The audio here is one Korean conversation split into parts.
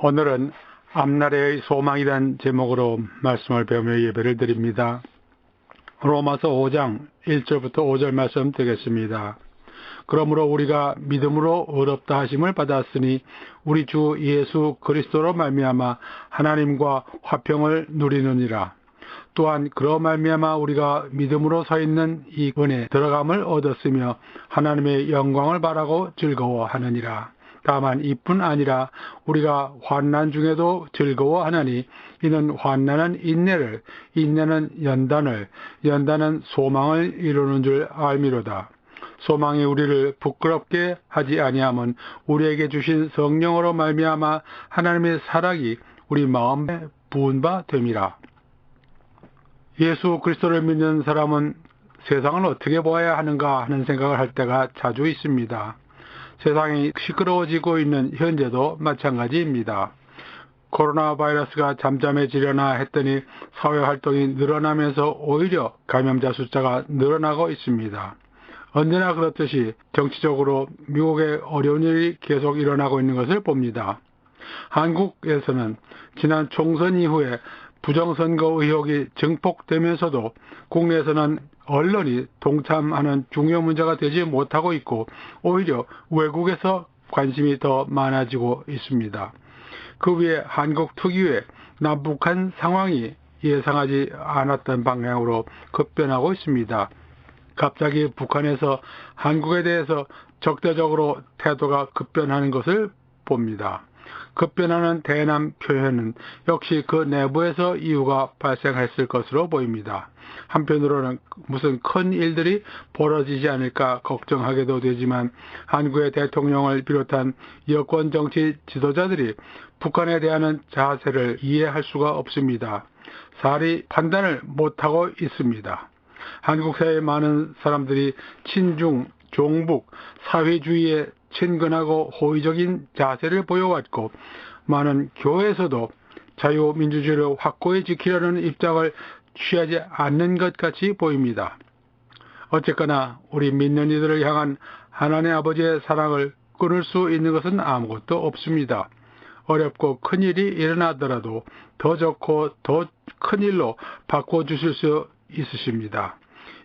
오늘은 앞날의 소망이란 제목으로 말씀을 배우며 예배를 드립니다. 로마서 5장 1절부터 5절 말씀 드리겠습니다. 그러므로 우리가 믿음으로 의롭다 하심을 받았으니 우리 주 예수 그리스도로 말미암아 하나님과 화평을 누리느니라. 또한 그로 말미암아 우리가 믿음으로 서 있는 이 은혜에 들어감을 얻었으며 하나님의 영광을 바라고 즐거워하느니라. 다만 이뿐 아니라 우리가 환난 중에도 즐거워하나니 이는 환난은 인내를, 인내는 연단을, 연단은 소망을 이루는 줄 알미로다. 소망이 우리를 부끄럽게 하지 아니함은 우리에게 주신 성령으로 말미암아 하나님의 사랑이 우리 마음에 부은 바 됨이라. 예수 그리스도를 믿는 사람은 세상을 어떻게 보아야 하는가 하는 생각을 할 때가 자주 있습니다. 세상이 시끄러워지고 있는 현재도 마찬가지입니다. 코로나 바이러스가 잠잠해지려나 했더니 사회활동이 늘어나면서 오히려 감염자 숫자가 늘어나고 있습니다. 언제나 그렇듯이 정치적으로 미국의 어려운 일이 계속 일어나고 있는 것을 봅니다. 한국에서는 지난 총선 이후에 부정선거 의혹이 증폭되면서도 국내에서는 언론이 동참하는 중요 문제가 되지 못하고 있고 오히려 외국에서 관심이 더 많아지고 있습니다. 그 위에 한국 특유의 남북한 상황이 예상하지 않았던 방향으로 급변하고 있습니다. 갑자기 북한에서 한국에 대해서 적대적으로 태도가 급변하는 것을 봅니다. 급변하는 대남 표현은 역시 그 내부에서 이유가 발생했을 것으로 보입니다. 한편으로는 무슨 큰 일들이 벌어지지 않을까 걱정하게도 되지만 한국의 대통령을 비롯한 여권 정치 지도자들이 북한에 대한 자세를 이해할 수가 없습니다. 사리 판단을 못하고 있습니다. 한국 사회의 많은 사람들이 친중, 종북, 사회주의에 친근하고 호의적인 자세를 보여왔고 많은 교회에서도 자유민주주의를 확고히 지키려는 입장을 취하지 않는 것 같이 보입니다. 어쨌거나 우리 믿는 이들을 향한 하나님 아버지의 사랑을 끊을 수 있는 것은 아무것도 없습니다. 어렵고 큰일이 일어나더라도 더 좋고 더 큰 일로 바꿔주실 수 있으십니다.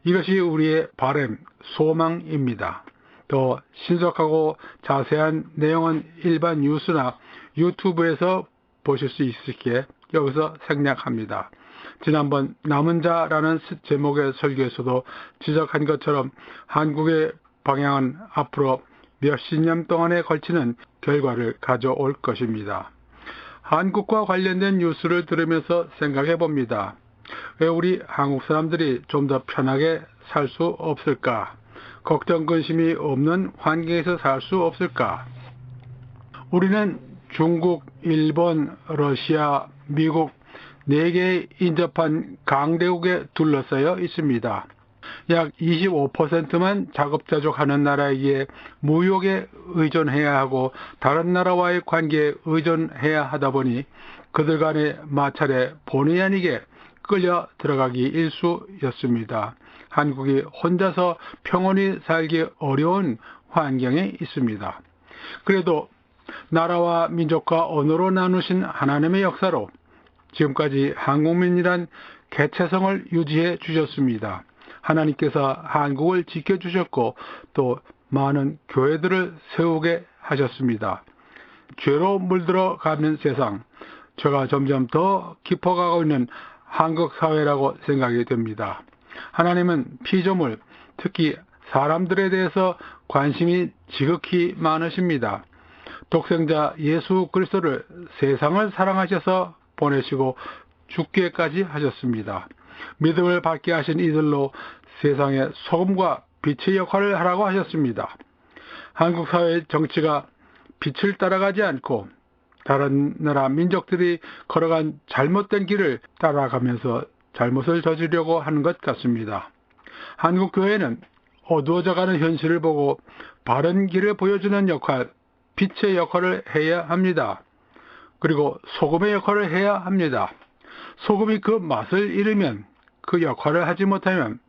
이것이 우리의 바람, 소망입니다. 더 신속하고 자세한 내용은 일반 뉴스나 유튜브에서 보실 수 있을게 여기서 생략합니다. 지난번 남은 자라는 제목의 설교에서도 지적한 것처럼 한국의 방향은 앞으로 몇십 년 동안에 걸치는 결과를 가져올 것입니다. 한국과 관련된 뉴스를 들으면서 생각해 봅니다. 왜 우리 한국 사람들이 좀 더 편하게 살 수 없을까? 걱정 근심이 없는 환경에서 살 수 없을까? 우리는 중국, 일본, 러시아, 미국 4개의 인접한 강대국에 둘러싸여 있습니다. 약 25%만 자급자족하는 나라이기에 무역에 의존해야 하고 다른 나라와의 관계에 의존해야 하다 보니 그들 간의 마찰에 본의 아니게 끌려 들어가기 일쑤였습니다. 한국이 혼자서 평온히 살기 어려운 환경에 있습니다. 그래도 나라와 민족과 언어로 나누신 하나님의 역사로 지금까지 한국민이란 개체성을 유지해 주셨습니다. 하나님께서 한국을 지켜주셨고 또 많은 교회들을 세우게 하셨습니다. 죄로 물들어가는 세상, 죄가 점점 더 깊어가고 있는 한국 사회라고 생각이 됩니다. 하나님은 피조물, 특히 사람들에 대해서 관심이 지극히 많으십니다. 독생자 예수 그리스도를 세상을 사랑하셔서 보내시고 죽기까지 하셨습니다. 믿음을 받게 하신 이들로 세상의 소금과 빛의 역할을 하라고 하셨습니다. 한국 사회의 정치가 빛을 따라가지 않고 다른 나라 민족들이 걸어간 잘못된 길을 따라가면서 잘못을 저지르려고 하는 것 같습니다. 한국 교회는 어두워져가는 현실을 보고 바른 길을 보여주는 역할, 빛의 역할을 해야 합니다. 그리고 소금의 역할을 해야 합니다. 소금이 그 맛을 잃으면, 그 역할을 하지 못하면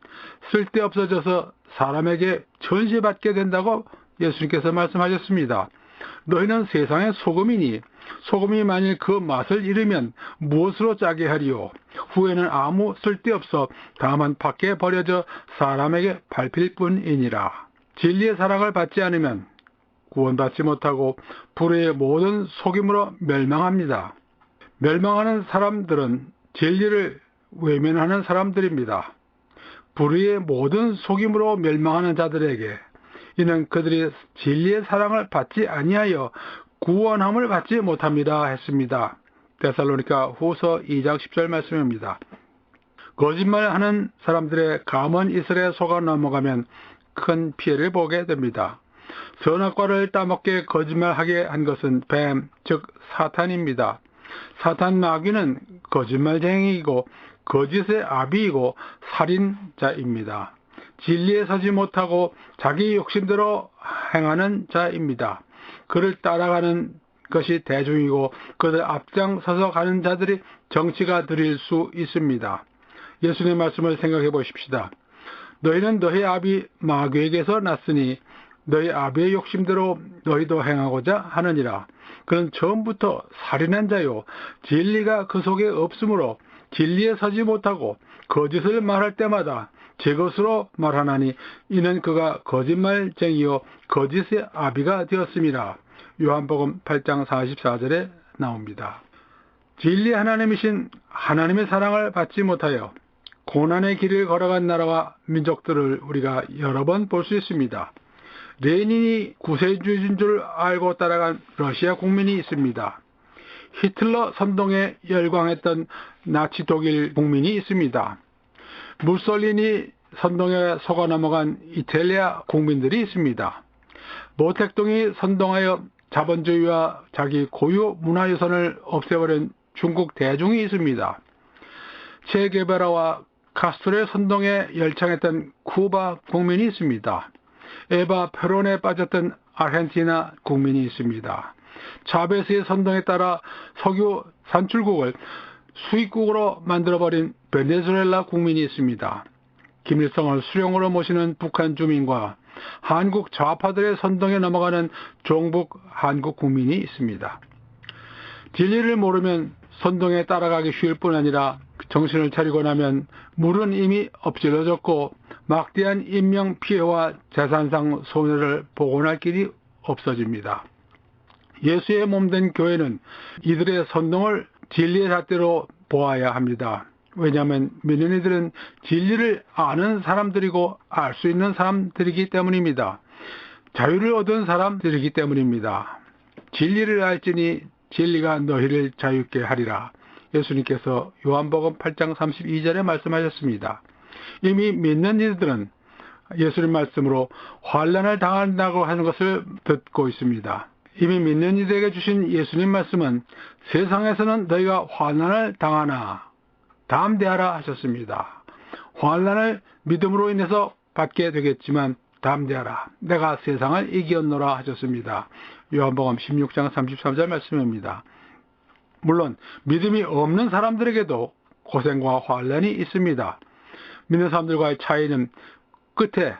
쓸데없어져서 사람에게 전시받게 된다고 예수님께서 말씀하셨습니다. 너희는 세상의 소금이니 소금이 만일 그 맛을 잃으면 무엇으로 짜게 하리요? 후에는 아무 쓸데없어 다만 밖에 버려져 사람에게 밟힐 뿐이니라. 진리의 사랑을 받지 않으면 구원받지 못하고 불의의 모든 속임으로 멸망합니다. 멸망하는 사람들은 진리를 외면하는 사람들입니다. 불의의 모든 속임으로 멸망하는 자들에게 이는 그들이 진리의 사랑을 받지 아니하여 구원함을 받지 못합니다 했습니다. 데살로니가 후서 2장 10절 말씀입니다. 거짓말하는 사람들의 감언 이슬에 속아 넘어가면 큰 피해를 보게 됩니다. 선악과를 따먹게 거짓말하게 한 것은 뱀, 즉 사탄입니다. 사탄 마귀는 거짓말쟁이이고 거짓의 아비이고 살인자입니다. 진리에 서지 못하고 자기 욕심대로 행하는 자입니다. 그를 따라가는 것이 대중이고 그들 앞장서서 가는 자들이 정치가 드릴 수 있습니다. 예수님의 말씀을 생각해 보십시다. 너희는 너희 아비 마귀에게서 났으니 너희 아비의 욕심대로 너희도 행하고자 하느니라. 그는 처음부터 살인한 자요 진리가 그 속에 없으므로 진리에 서지 못하고 거짓을 말할 때마다 제 것으로 말하나니 이는 그가 거짓말쟁이요 거짓의 아비가 되었음이라. 요한복음 8장 44절에 나옵니다. 진리 하나님이신 하나님의 사랑을 받지 못하여 고난의 길을 걸어간 나라와 민족들을 우리가 여러 번 볼 수 있습니다. 레닌이 구세주인 줄 알고 따라간 러시아 국민이 있습니다. 히틀러 선동에 열광했던 나치 독일 국민이 있습니다. 무솔리니 선동에 속아 넘어간 이탈리아 국민들이 있습니다. 모택동이 선동하여 자본주의와 자기 고유 문화유산을 없애버린 중국 대중이 있습니다. 체게바라와 카스트로의 선동에 열창했던 쿠바 국민이 있습니다. 에바 페론에 빠졌던 아르헨티나 국민이 있습니다. 차베스의 선동에 따라 석유 산출국을 수입국으로 만들어버린 베네수엘라 국민이 있습니다. 김일성을 수령으로 모시는 북한 주민과 한국 좌파들의 선동에 넘어가는 종북 한국 국민이 있습니다. 진리를 모르면 선동에 따라가기 쉬울 뿐 아니라 정신을 차리고 나면 물은 이미 엎질러졌고 막대한 인명피해와 재산상 손해를 복원할 길이 없어집니다. 예수의 몸된 교회는 이들의 선동을 진리의 잣대로 보아야 합니다. 왜냐하면 믿는 이들은 진리를 아는 사람들이고 알 수 있는 사람들이기 때문입니다. 자유를 얻은 사람들이기 때문입니다. 진리를 알지니 진리가 너희를 자유케 하리라. 예수님께서 요한복음 8장 32절에 말씀하셨습니다. 이미 믿는 이들은 예수님 말씀으로 환난을 당한다고 하는 것을 듣고 있습니다. 이미 믿는 이들에게 주신 예수님 말씀은 세상에서는 너희가 환난을 당하나 담대하라 하셨습니다. 환난을 믿음으로 인해서 받게 되겠지만 담대하라. 내가 세상을 이겼노라 하셨습니다. 요한복음 16장 33절 말씀입니다. 물론 믿음이 없는 사람들에게도 고생과 환난이 있습니다. 믿는 사람들과의 차이는 끝에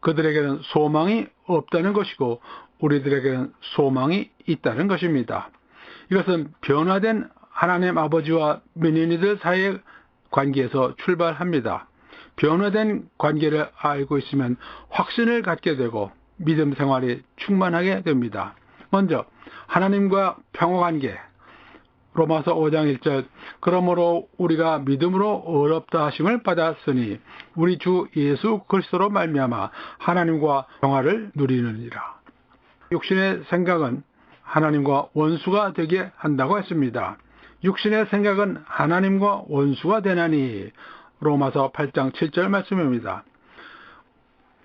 그들에게는 소망이 없다는 것이고 우리들에게는 소망이 있다는 것입니다. 이것은 변화된 하나님 아버지와 믿는 이들 사이의 관계에서 출발합니다. 변화된 관계를 알고 있으면 확신을 갖게 되고 믿음 생활이 충만하게 됩니다. 먼저 하나님과 평화관계, 로마서 5장 1절 그러므로 우리가 믿음으로 어렵다 하심을 받았으니 우리 주 예수 그리스도로 말미암아 하나님과 평화를 누리느니라. 육신의 생각은 하나님과 원수가 되게 한다고 했습니다. 육신의 생각은 하나님과 원수가 되나니 로마서 8장 7절 말씀입니다.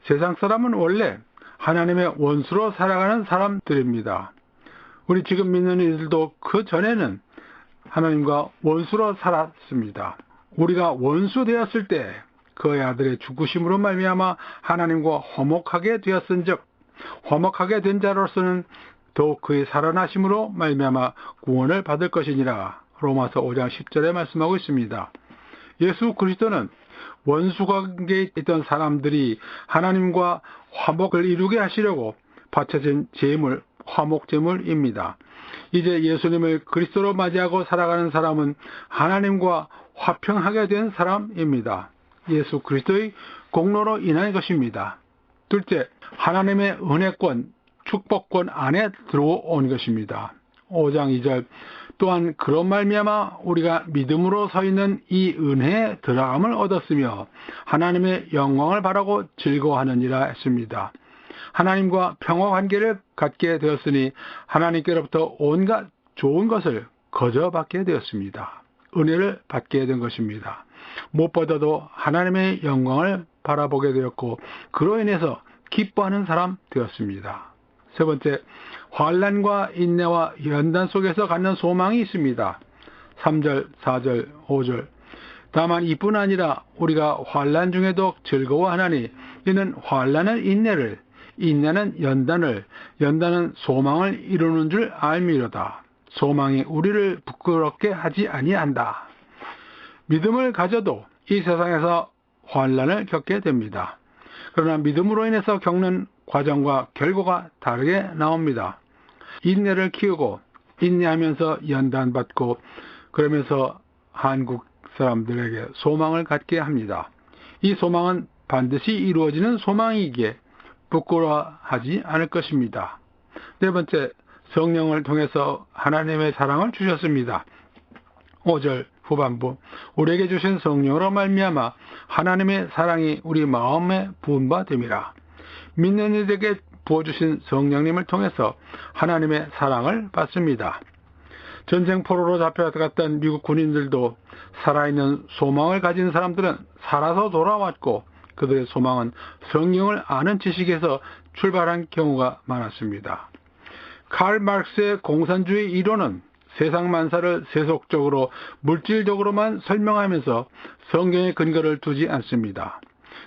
세상 사람은 원래 하나님의 원수로 살아가는 사람들입니다. 우리 지금 믿는 이들도 그 전에는 하나님과 원수로 살았습니다. 우리가 원수 되었을 때 그의 아들의 죽으심으로 말미암아 하나님과 화목하게 되었은즉 화목하게 된 자로서는 또 그의 살아나심으로 말미암아 구원을 받을 것이니라. 로마서 5장 10절에 말씀하고 있습니다. 예수 그리스도는 원수 관계에 있던 사람들이 하나님과 화목을 이루게 하시려고 바쳐진 제물, 화목제물입니다. 이제 예수님을 그리스도로 맞이하고 살아가는 사람은 하나님과 화평하게 된 사람입니다. 예수 그리스도의 공로로 인한 것입니다. 둘째, 하나님의 은혜권, 축복권 안에 들어온 것입니다. 5장 2절, 또한 그런 말미암아 우리가 믿음으로 서 있는 이 은혜에 들어감을 얻었으며 하나님의 영광을 바라고 즐거워하느니라 했습니다. 하나님과 평화 관계를 갖게 되었으니 하나님께로부터 온갖 좋은 것을 거저 받게 되었습니다. 은혜를 받게 된 것입니다. 무엇보다도 하나님의 영광을 바라보게 되었고 그로 인해서 기뻐하는 사람 되었습니다. 세 번째, 환난과 인내와 연단 속에서 갖는 소망이 있습니다. 3절, 4절, 5절. 다만 이뿐 아니라 우리가 환난 중에도 즐거워하나니 이는 환난은 인내를, 인내는 연단을, 연단은 소망을 이루는 줄 알미로다. 소망이 우리를 부끄럽게 하지 아니한다. 믿음을 가져도 이 세상에서 환난을 겪게 됩니다. 그러나 믿음으로 인해서 겪는 과정과 결과가 다르게 나옵니다. 인내를 키우고 인내하면서 연단받고 그러면서 한국 사람들에게 소망을 갖게 합니다. 이 소망은 반드시 이루어지는 소망이기에 부끄러워하지 않을 것입니다. 네 번째, 성령을 통해서 하나님의 사랑을 주셨습니다. 5절 후반부, 우리에게 주신 성령으로 말미암아 하나님의 사랑이 우리 마음에 부은 바 됨이라. 믿는 이들에게 부어주신 성령님을 통해서 하나님의 사랑을 받습니다. 전쟁포로로 잡혀갔던 미국 군인들도 살아있는 소망을 가진 사람들은 살아서 돌아왔고 그들의 소망은 성령을 아는 지식에서 출발한 경우가 많았습니다. 칼 마르크스의 공산주의 이론은 세상 만사를 세속적으로 물질적으로만 설명하면서 성경의 근거를 두지 않습니다.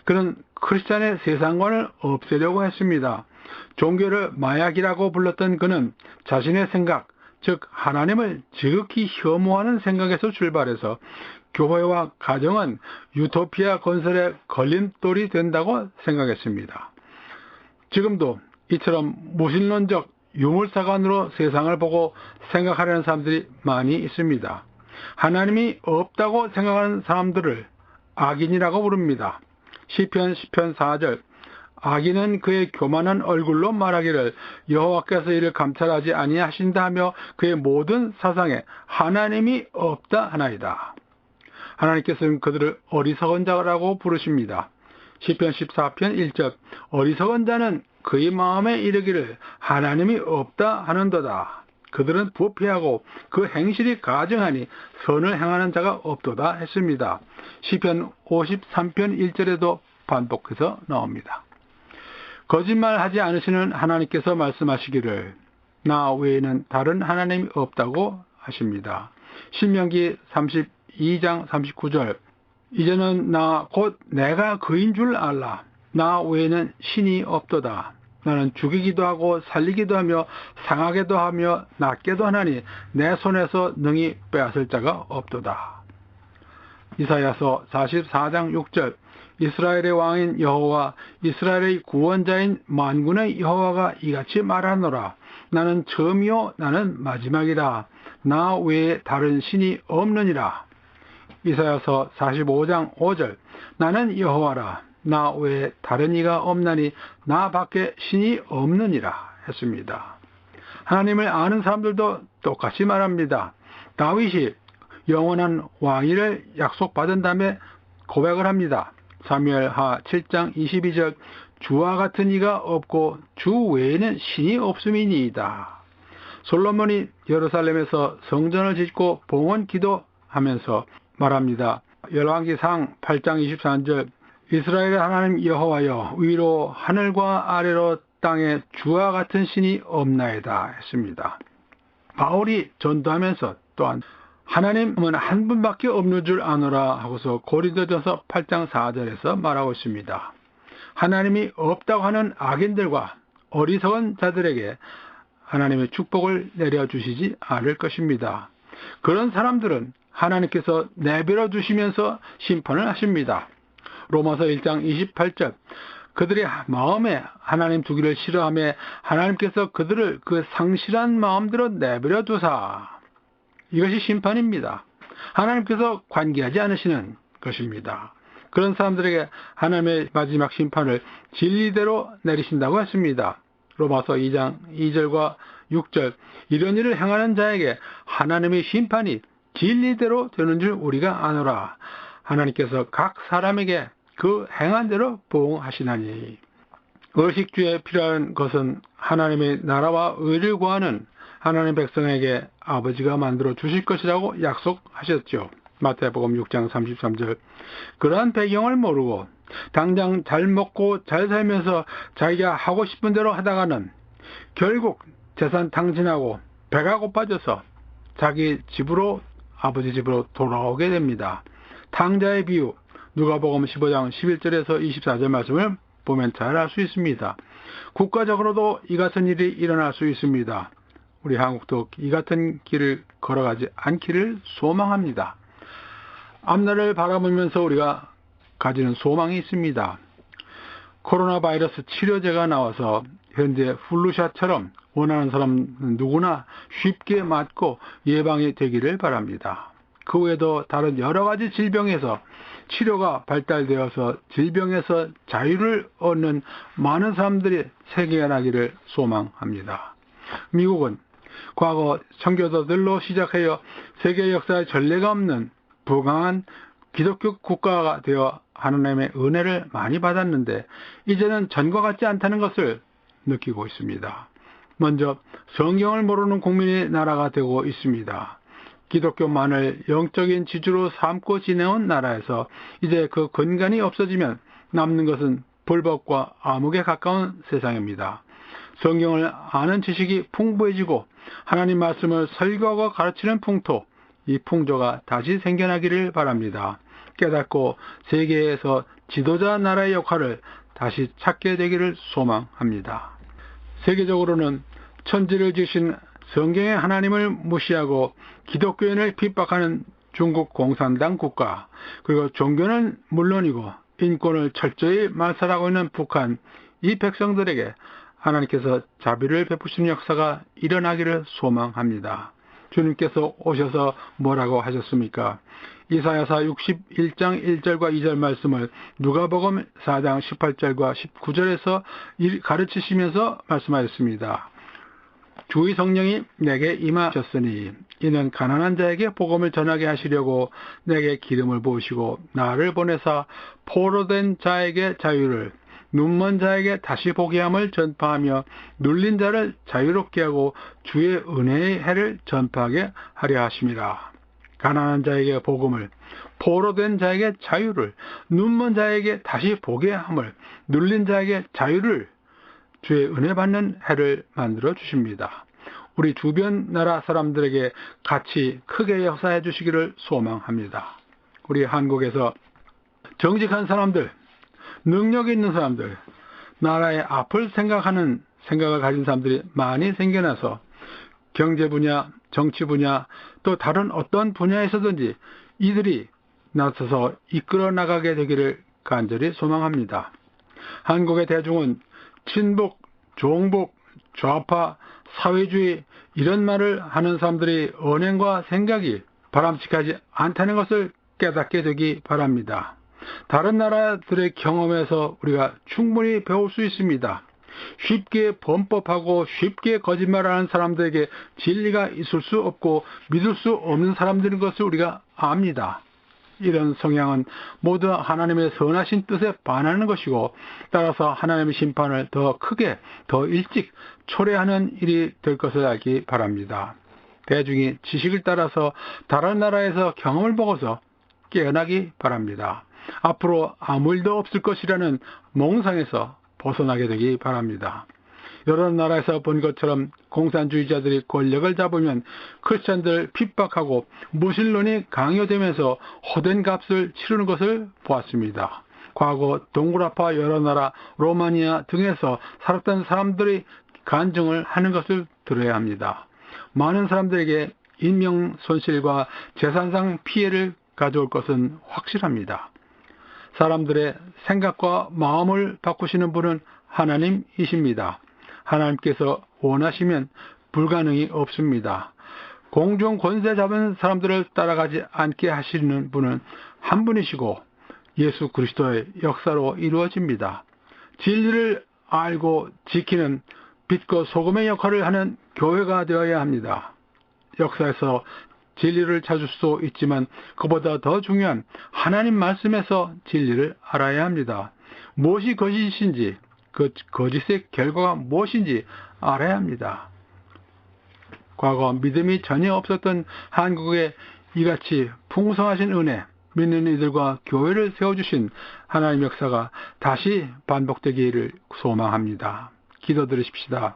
그는 크리스찬의 세상관을 없애려고 했습니다. 종교를 마약이라고 불렀던 그는 자신의 생각, 즉 하나님을 지극히 혐오하는 생각에서 출발해서 교회와 가정은 유토피아 건설의 걸림돌이 된다고 생각했습니다. 지금도 이처럼 무신론적 유물사관으로 세상을 보고 생각하려는 사람들이 많이 있습니다. 하나님이 없다고 생각하는 사람들을 악인이라고 부릅니다. 시편 10편 4절, 악인은 그의 교만한 얼굴로 말하기를 여호와께서 이를 감찰하지 아니하신다 하며 그의 모든 사상에 하나님이 없다 하나이다. 하나님께서는 그들을 어리석은 자라고 부르십니다. 시편 14편 1절, 어리석은 자는 그의 마음에 이르기를 하나님이 없다 하는도다. 그들은 부패하고 그 행실이 가증하니 선을 행하는 자가 없도다 했습니다. 시편 53편 1절에도 반복해서 나옵니다. 거짓말하지 않으시는 하나님께서 말씀하시기를 나 외에는 다른 하나님이 없다고 하십니다. 신명기 32장 39절, 이제는 나 곧 내가 그인 줄 알라. 나 외에는 신이 없도다. 나는 죽이기도 하고 살리기도 하며 상하게도 하며 낫게도 하나니 내 손에서 능히 빼앗을 자가 없도다. 이사야서 44장 6절, 이스라엘의 왕인 여호와 이스라엘의 구원자인 만군의 여호와가 이같이 말하노라. 나는 처음이요 나는 마지막이라. 나 외에 다른 신이 없느니라. 이사야서 45장 5절, 나는 여호와라. 나 외에 다른 이가 없나니 나 밖에 신이 없느니라 했습니다. 하나님을 아는 사람들도 똑같이 말합니다. 다윗이 영원한 왕위를 약속받은 다음에 고백을 합니다. 사무엘하 7장 22절, 주와 같은 이가 없고 주 외에는 신이 없음이니이다. 솔로몬이 예루살렘에서 성전을 짓고 봉헌 기도하면서 말합니다. 열왕기상 8장 23절, 이스라엘의 하나님 여호와여 위로 하늘과 아래로 땅에 주와 같은 신이 없나이다 했습니다. 바울이 전도하면서 또한 하나님은 한 분밖에 없는 줄 아노라 하고서 고린도전서 8장 4절에서 말하고 있습니다. 하나님이 없다고 하는 악인들과 어리석은 자들에게 하나님의 축복을 내려주시지 않을 것입니다. 그런 사람들은 하나님께서 내버려 두시면서 심판을 하십니다. 로마서 1장 28절, 그들이 마음에 하나님 두기를 싫어하며 하나님께서 그들을 그 상실한 마음대로 내버려 두사. 이것이 심판입니다. 하나님께서 관계하지 않으시는 것입니다. 그런 사람들에게 하나님의 마지막 심판을 진리대로 내리신다고 했습니다. 로마서 2장 2절과 6절, 이런 일을 행하는 자에게 하나님의 심판이 진리대로 되는 줄 우리가 아노라. 하나님께서 각 사람에게 그 행한 대로 보응하시나니. 의식주에 필요한 것은 하나님의 나라와 의를 구하는 하나님 백성에게 아버지가 만들어 주실 것이라고 약속하셨죠. 마태복음 6장 33절. 그러한 배경을 모르고 당장 잘 먹고 잘 살면서 자기가 하고 싶은 대로 하다가는 결국 재산 탕진하고 배가 고파져서 자기 집으로, 아버지 집으로 돌아오게 됩니다. 탕자의 비유, 누가복음 15장 11절에서 24절 말씀을 보면 잘 알 수 있습니다. 국가적으로도 이 같은 일이 일어날 수 있습니다. 우리 한국도 이 같은 길을 걸어가지 않기를 소망합니다. 앞날을 바라보면서 우리가 가지는 소망이 있습니다. 코로나 바이러스 치료제가 나와서 현재 플루샷처럼 원하는 사람 누구나 쉽게 맞고 예방이 되기를 바랍니다. 그 외에도 다른 여러 가지 질병에서 치료가 발달되어서 질병에서 자유를 얻는 많은 사람들이 생겨나기를 소망합니다. 미국은 과거 청교도들로 시작하여 세계 역사의 전례가 없는 부강한 기독교 국가가 되어 하나님의 은혜를 많이 받았는데 이제는 전과 같지 않다는 것을 느끼고 있습니다. 먼저 성경을 모르는 국민의 나라가 되고 있습니다. 기독교만을 영적인 지주로 삼고 지내온 나라에서 이제 그 근간이 없어지면 남는 것은 불법과 암흑에 가까운 세상입니다. 성경을 아는 지식이 풍부해지고 하나님 말씀을 설교하고 가르치는 풍토, 이 풍조가 다시 생겨나기를 바랍니다. 깨닫고 세계에서 지도자 나라의 역할을 다시 찾게 되기를 소망합니다. 세계적으로는 천지를 지으신 성경의 하나님을 무시하고 기독교인을 핍박하는 중국 공산당 국가, 그리고 종교는 물론이고 인권을 철저히 말살하고 있는 북한, 이 백성들에게 하나님께서 자비를 베푸시는 역사가 일어나기를 소망합니다. 주님께서 오셔서 뭐라고 하셨습니까? 이사야서 61장 1절과 2절 말씀을 누가복음 4장 18절과 19절에서 가르치시면서 말씀하셨습니다. 주의 성령이 내게 임하셨으니 이는 가난한 자에게 복음을 전하게 하시려고 내게 기름을 부으시고 나를 보내사 포로된 자에게 자유를, 눈먼 자에게 다시 보게 함을 전파하며 눌린 자를 자유롭게 하고 주의 은혜의 해를 전파하게 하려 하심이라. 가난한 자에게 복음을, 포로된 자에게 자유를, 눈먼 자에게 다시 보게 함을, 눌린 자에게 자유를, 주의 은혜 받는 해를 만들어 주십니다. 우리 주변 나라 사람들에게 같이 크게 역사해 주시기를 소망합니다. 우리 한국에서 정직한 사람들, 능력 있는 사람들, 나라의 앞을 생각하는 생각을 가진 사람들이 많이 생겨나서 경제 분야, 정치 분야, 또 다른 어떤 분야에서든지 이들이 나서서 이끌어 나가게 되기를 간절히 소망합니다. 한국의 대중은 친북, 종북, 좌파, 사회주의 이런 말을 하는 사람들이 언행과 생각이 바람직하지 않다는 것을 깨닫게 되기 바랍니다. 다른 나라들의 경험에서 우리가 충분히 배울 수 있습니다. 쉽게 범법하고 쉽게 거짓말하는 사람들에게 진리가 있을 수 없고 믿을 수 없는 사람들인 것을 우리가 압니다. 이런 성향은 모두 하나님의 선하신 뜻에 반하는 것이고 따라서 하나님의 심판을 더 크게 더 일찍 초래하는 일이 될 것을 알기 바랍니다. 대중이 지식을 따라서 다른 나라에서 경험을 보고서 깨어나기 바랍니다. 앞으로 아무 일도 없을 것이라는 몽상에서 벗어나게 되기 바랍니다. 여러 나라에서 본 것처럼 공산주의자들이 권력을 잡으면 크리스찬들 핍박하고 무신론이 강요되면서 호된 값을 치르는 것을 보았습니다. 과거 동굴아파 여러 나라 로마니아 등에서 살았던 사람들이 간증을 하는 것을 들어야 합니다. 많은 사람들에게 인명 손실과 재산상 피해를 가져올 것은 확실합니다. 사람들의 생각과 마음을 바꾸시는 분은 하나님이십니다. 하나님께서 원하시면 불가능이 없습니다. 공중 권세 잡은 사람들을 따라가지 않게 하시는 분은 한 분이시고 예수 그리스도의 역사로 이루어집니다. 진리를 알고 지키는 빛과 소금의 역할을 하는 교회가 되어야 합니다. 역사에서 진리를 찾을 수 있지만 그보다 더 중요한 하나님 말씀에서 진리를 알아야 합니다. 무엇이 거짓인지, 그 거짓의 결과가 무엇인지 알아야 합니다. 과거 믿음이 전혀 없었던 한국에 이같이 풍성하신 은혜, 믿는 이들과 교회를 세워주신 하나님 역사가 다시 반복되기를 소망합니다. 기도드리십시다.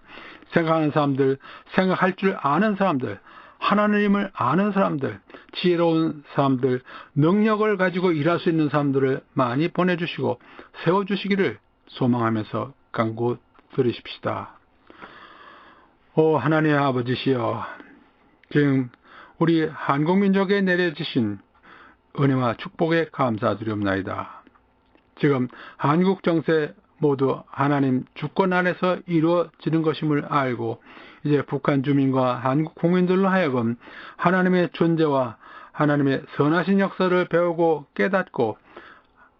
생각하는 사람들, 생각할 줄 아는 사람들, 하나님을 아는 사람들, 지혜로운 사람들, 능력을 가지고 일할 수 있는 사람들을 많이 보내주시고 세워주시기를 소망하면서 간구드리십시다. 오 하나님의 아버지시여, 지금 우리 한국민족에 내려주신 은혜와 축복에 감사드리옵나이다. 지금 한국 정세 모두 하나님 주권 안에서 이루어지는 것임을 알고 이제 북한 주민과 한국 국민들로 하여금 하나님의 존재와 하나님의 선하신 역사를 배우고 깨닫고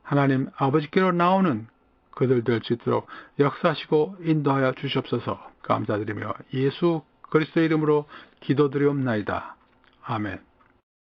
하나님 아버지께로 나오는 그들 될 수 있도록 역사하시고 인도하여 주시옵소서. 감사드리며 예수 그리스도의 이름으로 기도드리옵나이다. 아멘.